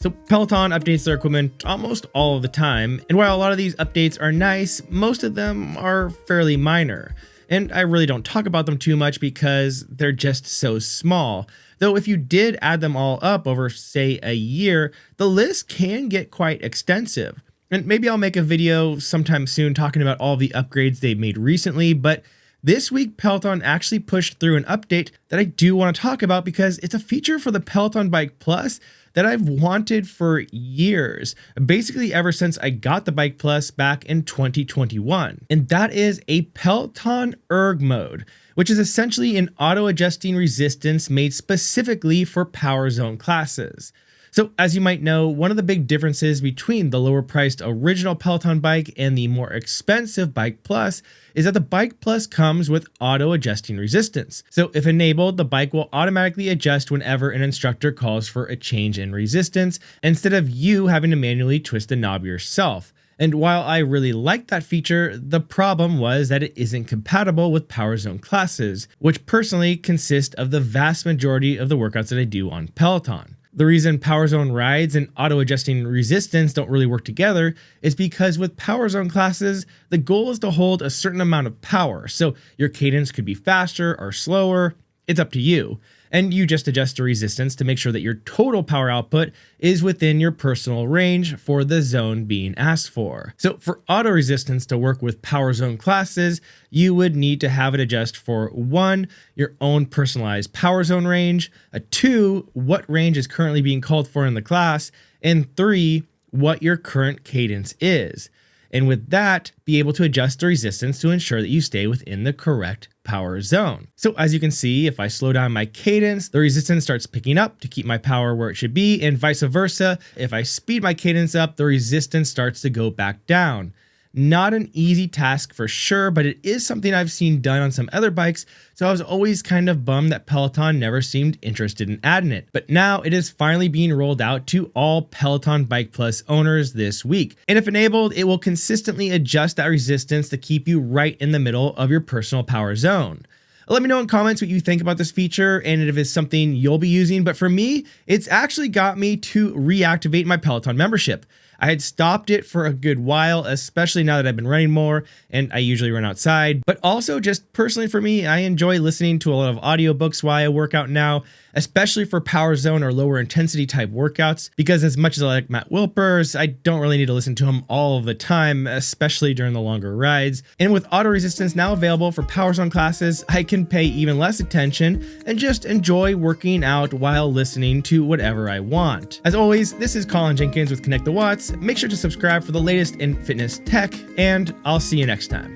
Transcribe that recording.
So Peloton updates their equipment almost all of the time, and while a lot of these updates are nice, most of them are fairly minor. And I really don't talk about them too much because they're just so small. Though if you did add them all up over, say, a year, the list can get quite extensive. And maybe I'll make a video sometime soon talking about all the upgrades they've made recently, but this week Peloton actually pushed through an update that I do want to talk about because it's a feature for the Peloton Bike Plus that I've wanted for years, basically ever since I got the Bike Plus back in 2021. And that is a Peloton Erg mode, which is essentially an auto-adjusting resistance made specifically for power zone classes. So as you might know, one of the big differences between the lower priced original Peloton bike and the more expensive Bike Plus is that the Bike Plus comes with auto adjusting resistance. So if enabled, the bike will automatically adjust whenever an instructor calls for a change in resistance, instead of you having to manually twist the knob yourself. And while I really like that feature, the problem was that it isn't compatible with power zone classes, which personally consist of the vast majority of the workouts that I do on Peloton. The reason power zone rides and auto adjusting resistance don't really work together is because with power zone classes, the goal is to hold a certain amount of power. So your cadence could be faster or slower. It's up to you. And you just adjust the resistance to make sure that your total power output is within your personal range for the zone being asked for. So for auto resistance to work with power zone classes, you would need to have it adjust for 1, your own personalized power zone range, 2, what range is currently being called for in the class, and 3, what your current cadence is. And with that, be able to adjust the resistance to ensure that you stay within the correct power zone. So as you can see, if I slow down my cadence, the resistance starts picking up to keep my power where it should be, and vice versa. If I speed my cadence up, the resistance starts to go back down. Not an easy task for sure, but it is something I've seen done on some other bikes, so I was always kind of bummed that Peloton never seemed interested in adding it. But now it is finally being rolled out to all Peloton Bike Plus owners this week. And if enabled, it will consistently adjust that resistance to keep you right in the middle of your personal power zone. Let me know in comments what you think about this feature and if it's something you'll be using, but for me, it's actually got me to reactivate my Peloton membership. I had stopped it for a good while, especially now that I've been running more and I usually run outside, but also just personally for me, I enjoy listening to a lot of audiobooks while I work out now, especially for power zone or lower intensity type workouts, because as much as I like Matt Wilpers, I don't really need to listen to him all of the time, especially during the longer rides. And with auto resistance now available for power zone classes, I can pay even less attention and just enjoy working out while listening to whatever I want. As always, this is Colin Jenkins with Connect the Watts. Make sure to subscribe for the latest in fitness tech, and I'll see you next time.